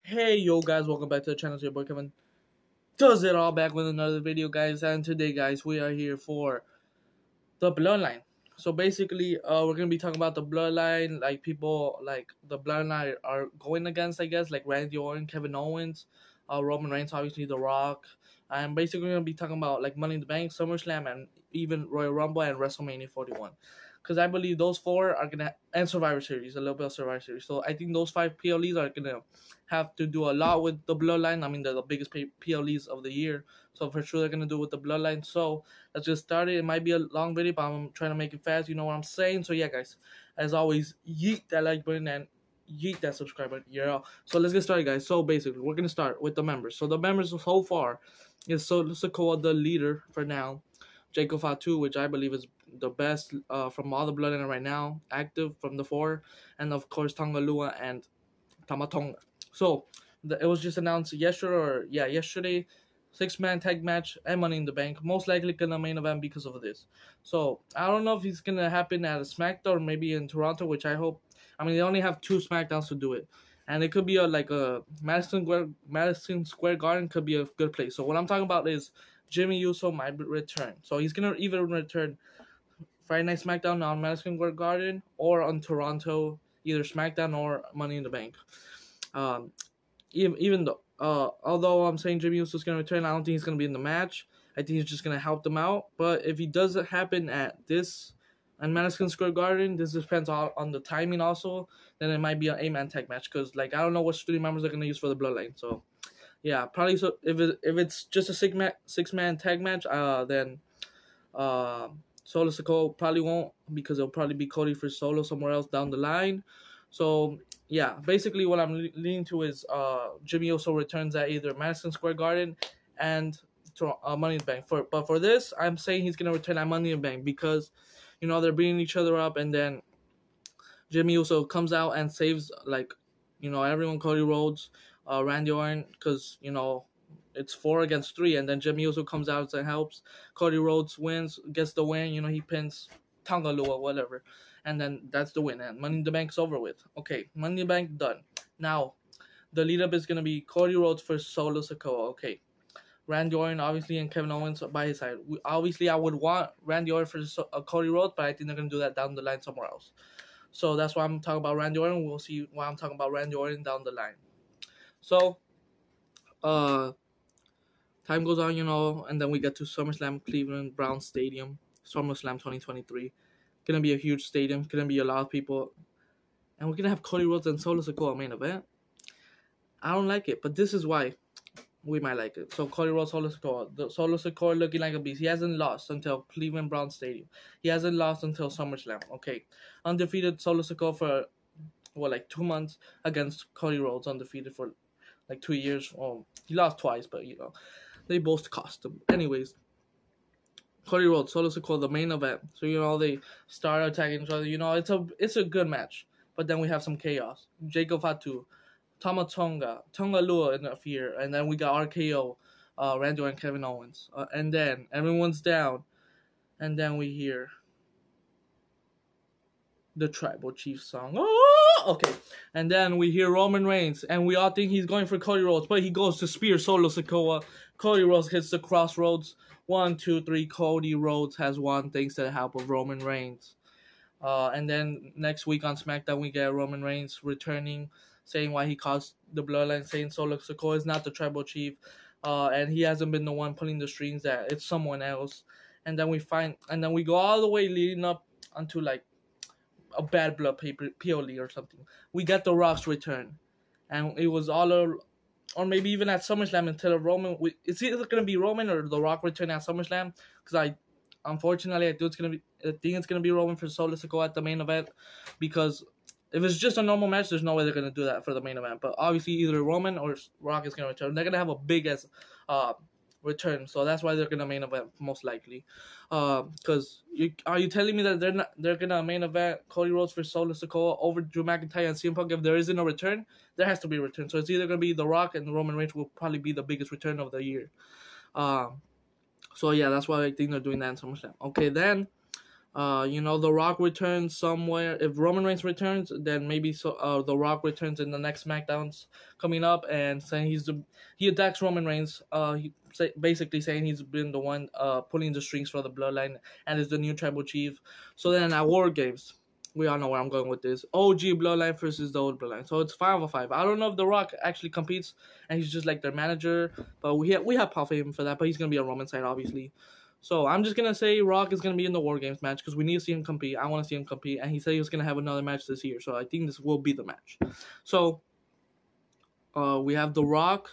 Hey yo guys, welcome back to the channel. It's your boy Kevin does it all, back with another video, guys. And today, guys, we are here for the Bloodline. So basically, we're gonna be talking about the Bloodline, like people like the Bloodline are going against, I guess, like Randy Orton, Kevin Owens, Roman Reigns, obviously The Rock. And basically, we're gonna be talking about like Money in the Bank, SummerSlam, and even Royal Rumble and WrestleMania 41. Because I believe those four are gonna, and Survivor Series, a little bit of Survivor Series. So I think those five PLEs are gonna have to do a lot with the Bloodline. I mean, they're the biggest PLEs of the year, so for sure they're gonna do with the Bloodline. So let's just start it. It might be a long video, but I'm trying to make it fast. You know what I'm saying? So yeah, guys, as always, yeet that like button and yeet that subscribe button. Yeah. So let's get started, guys. So basically, we're gonna start with the members. So the members so far is Solo Sikoa, the leader for now. Jacob Fatu, which I believe is the best from all the Bloodline right now, active from the four, and of course Tonga Lua and Tamatonga. So it was just announced yesterday, 6-man tag match and Money in the Bank. Most likely gonna main event because of this. So I don't know if it's gonna happen at a SmackDown or maybe in Toronto, which I hope. I mean, they only have 2 SmackDowns to do it, and it could be a Madison Square Garden could be a good place. So what I'm talking about is Jimmy Uso might return. So he's gonna either return Friday Night SmackDown on Madison Square Garden or on Toronto, either SmackDown or Money in the Bank. Even though, although I'm saying Jimmy Uso's gonna return, I don't think he's gonna be in the match. I think he's just gonna help them out. But if he doesn't happen at this and Madison Square Garden, this depends on the timing also. Then it might be an 8-man tag match because like I don't know what 3 members they're gonna use for the Bloodline. So yeah, probably. So if it's just a 6-man tag match, then Solo Sikoa probably won't, because it'll probably be Cody for Solo somewhere else down the line. So yeah, basically what I'm leaning to is Jimmy Uso returns at either Madison Square Garden and Money in the Bank. But for this, I'm saying he's gonna return at Money in the Bank because you know they're beating each other up, and then Jimmy Uso comes out and saves everyone, Cody Rhodes, Randy Orton, because it's 4 against 3, and then Jimmy Uso comes out and helps. Cody Rhodes gets the win. He pins Tonga Lua, whatever, and then that's the win. And Money in the Bank's over with. Okay, Money in the Bank done. Now, the lead up is gonna be Cody Rhodes for Solo Sikoa. Okay, Randy Orton obviously and Kevin Owens by his side. Obviously, I would want Randy Orton for Cody Rhodes, but I think they're gonna do that down the line somewhere else. So that's why I'm talking about Randy Orton. We'll see why I'm talking about Randy Orton down the line. So, time goes on, and then we get to SummerSlam, Cleveland Brown Stadium, SummerSlam 2023. Gonna be a huge stadium. Gonna be a lot of people, and we're gonna have Cody Rhodes and Solo Sikoa main event. I don't like it, but this is why we might like it. So Cody Rhodes, Solo Sikoa. The Solo Sikoa looking like a beast. He hasn't lost until Cleveland Brown Stadium. He hasn't lost until SummerSlam. Okay, undefeated Solo Sikoa for 2 months against Cody Rhodes, undefeated for 2 years. Oh, he lost twice, but they both cost him. Anyways, Cody Rhodes, Solo Sikoa, the main event. So they start attacking each other. It's a good match, but then we have some chaos. Jacob Fatu, Tonga Lua in the fear, and then we got RKO, Randy and Kevin Owens, and then everyone's down, and then we hear the Tribal Chief song. Oh, okay, and then we hear Roman Reigns, and we all think he's going for Cody Rhodes, but he goes to spear Solo Sikoa. Cody Rhodes hits the crossroads. 1, 2, 3. Cody Rhodes has won thanks to the help of Roman Reigns. And then next week on SmackDown, we get Roman Reigns returning, saying why he caused the Bloodline, saying Solo Sikoa is not the Tribal Chief, and he hasn't been the one pulling the strings, that it's someone else. And then we go all the way leading up onto a Bad Blood PLE or something. We get The Rock's return, and it was or maybe even at SummerSlam instead of Roman. It's either going to be Roman or The Rock return at SummerSlam, because unfortunately I think it's going to be Roman for Solo Sikoa at the main event, because if it's just a normal match, there's no way they're going to do that for the main event. But obviously either Roman or Rock is going to return. They're going to have a big ass return, so that's why they're going to main event most likely. Because are you telling me that they're going to main event Cody Rhodes for Solo Sikoa over Drew McIntyre and CM Punk if there isn't a return? There has to be a return. So it's either going to be The Rock, and Roman Reigns will probably be the biggest return of the year. So yeah, that's why I think they're doing that in SummerSlam. Okay, then You know, The Rock returns somewhere. If Roman Reigns returns, then maybe The Rock returns in the next SmackDowns coming up, and saying he attacks Roman Reigns. Basically saying he's been the one pulling the strings for the Bloodline and is the new tribal chief. So then at War Games, we all know where I'm going with this. OG Bloodline versus the old Bloodline. So it's 5-on-5. I don't know if The Rock actually competes and he's just like their manager, but we have Paul for him for that. But he's gonna be on Roman side, obviously. So I'm just gonna say Rock is gonna be in the War Games match because we need to see him compete. I want to see him compete, and he said he was gonna have another match this year. So I think this will be the match. So we have The Rock,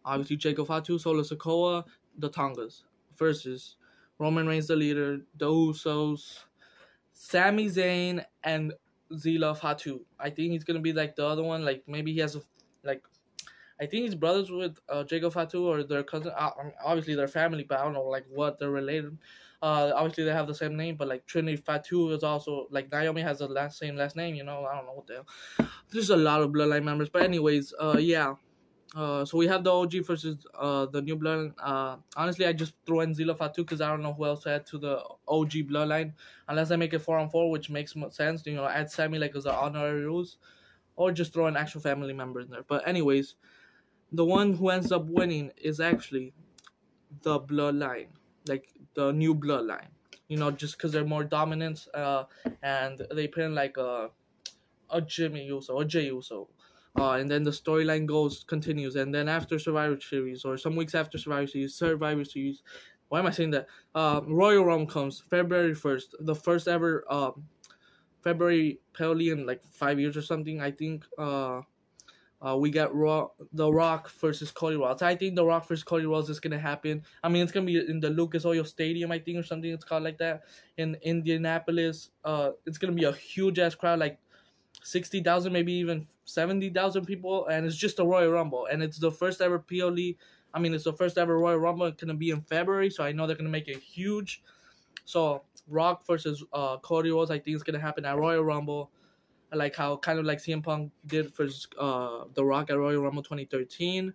obviously Jacob Fatu, Solo Sikoa, the Tongas versus Roman Reigns, the leader, the Usos, Sami Zayn, and Zila Fatu. I think he's gonna be like the other one. Like maybe he has like. I think he's brothers with Jacob Fatu or their cousin. Obviously, they're family, but I don't know like what they're related. Obviously, they have the same name, but like Trinity Fatu is also like Naomi has the same last name. You know, I don't know what the hell. There's a lot of Bloodline members, but anyways, yeah. So we have the OG versus the new Bloodline. Honestly, I just throw in Zila Fatu because I don't know who else to add to the OG Bloodline unless I make it 4-on-4, which makes sense. You know, add Sammy like as an honorary rules, or just throw an actual family member in there. But anyways. The one who ends up winning is actually the Bloodline, like the new Bloodline. You know, just because they're more dominant, and they put in like a Jimmy Uso, a Jey Uso, and then the storyline continues, and then after Survivor Series or some weeks after Survivor Series, why am I saying that? Royal Rumble comes February 1st, the first ever February penalty in like 5 years or something. I think. We got The Rock versus Cody Rhodes. I think The Rock versus Cody Rhodes is going to happen. I mean, it's going to be in the Lucas Oil Stadium, I think, or something it's called like that, in Indianapolis. It's going to be a huge-ass crowd, like 60,000, maybe even 70,000 people, and it's just a Royal Rumble. And it's the first ever PLE. I mean, it's the first ever Royal Rumble. It's going to be in February, so I know they're going to make it huge. So, Rock versus Cody Rhodes, I think it's going to happen at Royal Rumble. Like how kind of like CM Punk did for The Rock at Royal Rumble 2013.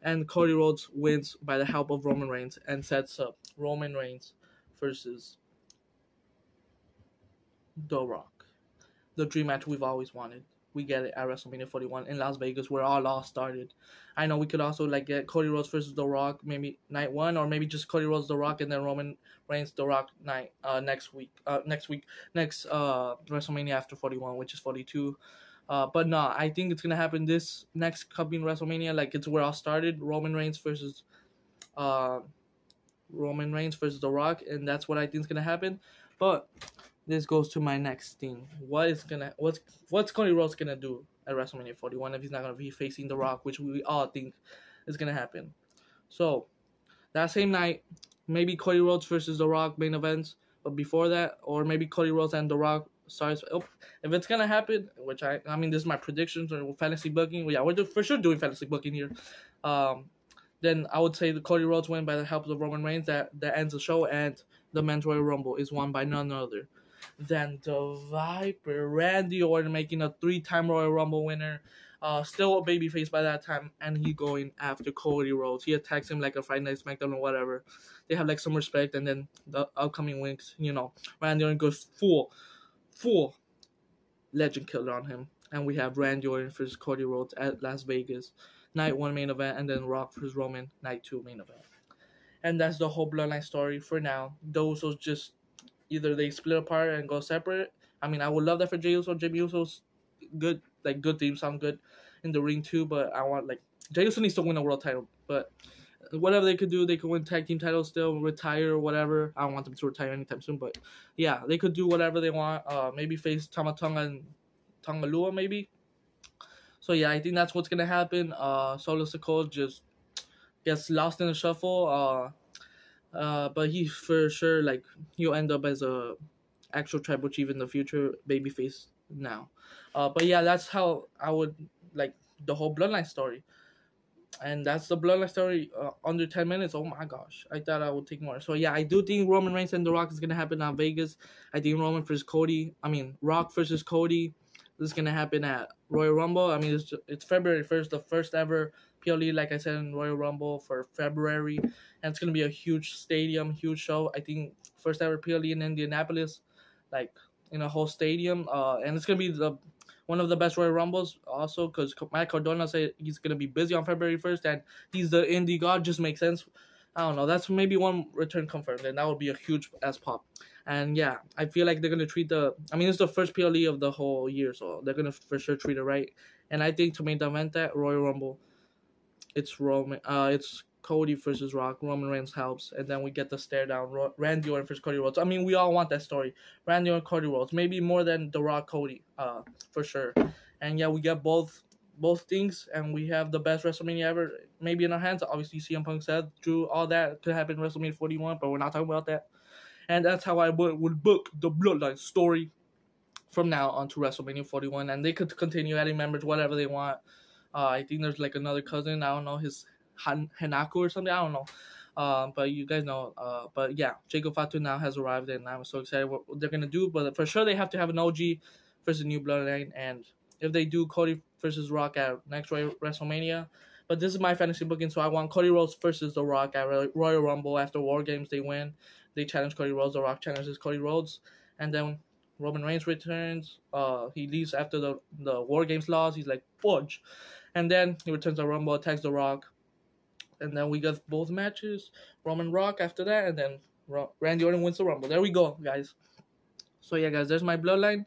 And Cody Rhodes wins by the help of Roman Reigns and sets up Roman Reigns versus The Rock. The dream match we've always wanted. We get it at WrestleMania 41 in Las Vegas where all started. I know we could also like get Cody Rhodes versus The Rock maybe night 1, or maybe just Cody Rhodes, The Rock, and then Roman Reigns, The Rock night next WrestleMania after 41, which is 42. But no, I think it's gonna happen this next coming WrestleMania. Like it's where all started. Roman Reigns versus The Rock, and that's what I think is gonna happen. But this goes to my next thing. What's Cody Rhodes gonna do at WrestleMania 41 if he's not gonna be facing The Rock, which we all think is gonna happen? So that same night, maybe Cody Rhodes versus The Rock main events, but before that, or maybe Cody Rhodes and The Rock starts. If it's gonna happen, which I mean, this is my predictions or fantasy booking. Yeah, we're for sure doing fantasy booking here. Then I would say the Cody Rhodes win by the help of Roman Reigns. That ends the show, and the Men's Royal Rumble is won by none other than the Viper, Randy Orton, making a 3-time Royal Rumble winner. Still a babyface by that time, and he going after Cody Rhodes. He attacks him like a Friday Night SmackDown or whatever. They have like some respect, and then the upcoming weeks, you know, Randy Orton goes full legend killer on him, and we have Randy Orton versus Cody Rhodes at Las Vegas, night 1 main event, and then Rock versus Roman, night 2 main event. And that's the whole Bloodline story for now. Those are just either they split apart and go separate. I mean, I would love that for Jey Uso. Jimmy Uso's good, like good theme song, good in the ring too. But I want like Jey Uso needs to win a world title. But whatever they could do, they could win tag team titles still, retire or whatever. I don't want them to retire anytime soon, but yeah, they could do whatever they want. Maybe face Tama Tonga and Tonga Lua maybe. So yeah, I think that's what's gonna happen. Solo Sikoa just gets lost in the shuffle. But he for sure like he'll end up as a actual tribal chief in the future, babyface now. But yeah, that's how I would like the whole Bloodline story. And that's the Bloodline story under 10 minutes. Oh my gosh. I thought I would take more. So yeah, I do think Roman Reigns and The Rock is going to happen at Vegas. I think Rock versus Cody is going to happen at Royal Rumble. I mean, it's February 1st, the first ever PLE, like I said, in Royal Rumble for February. And it's going to be a huge stadium, huge show. I think first ever PLE in Indianapolis. like in a whole stadium. And it's gonna be the one of the best Royal Rumbles also because Matt Cardona said he's gonna be busy on February 1st, and he's the indie god. Just makes sense. I don't know. That's maybe one return confirmed, and that would be a huge ass pop. And yeah, I feel like they're gonna treat the. I mean, it's the first PLE of the whole year, so they're gonna for sure treat it right. And I think to main event that Royal Rumble, it's Roman. It's Cody versus Rock. Roman Reigns helps, and then we get the stare down. Randy Orton versus Cody Rhodes. I mean, we all want that story. Randy Orton, Cody Rhodes, maybe more than The Rock, Cody. For sure. And yeah, we get both things, and we have the best WrestleMania ever. Maybe in our hands. Obviously, CM Punk said, Drew, all that could happen in WrestleMania 41, but we're not talking about that. And that's how I would book the Bloodline story from now on to WrestleMania 41, and they could continue adding members, whatever they want. I think there's like another cousin. I don't know, his Hanako or something. I don't know. But you guys know. But yeah, Jacob Fatu now has arrived, and I'm so excited what they're gonna do. But for sure, they have to have an OG versus New Bloodline, and if they do Cody versus Rock at next WrestleMania. But this is my fantasy booking, so I want Cody Rhodes versus The Rock at Royal Rumble. After War Games, they win. They challenge Cody Rhodes. The Rock challenges Cody Rhodes, and then Roman Reigns returns. He leaves after the War Games loss. He's like, fudge. And then he returns to Rumble, attacks The Rock. And then we get both matches. Roman Rock after that. And then Randy Orton wins the Rumble. There we go, guys. So yeah, guys, there's my Bloodline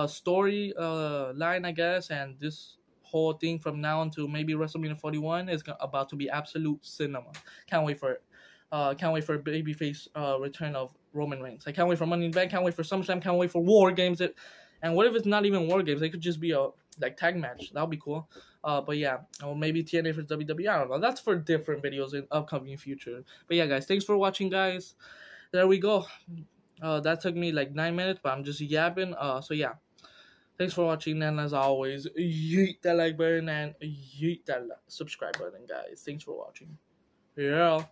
story line, I guess. And this whole thing from now on to maybe WrestleMania 41 is about to be absolute cinema. Can't wait for it. Can't wait for babyface return of Roman Reigns. I can't wait for Money in the Bank. Can't wait for SummerSlam. Can't wait for War Games. And what if it's not even War Games? It could just be a like tag match. That would be cool. But yeah, or maybe TNA for WWE. I don't know. That's for different videos in upcoming future. But yeah, guys, thanks for watching, guys. There we go. That took me like 9 minutes, but I'm just yapping. So yeah, thanks for watching, and as always, yeet that like button and yeet that subscribe button, guys. Thanks for watching. Yeah.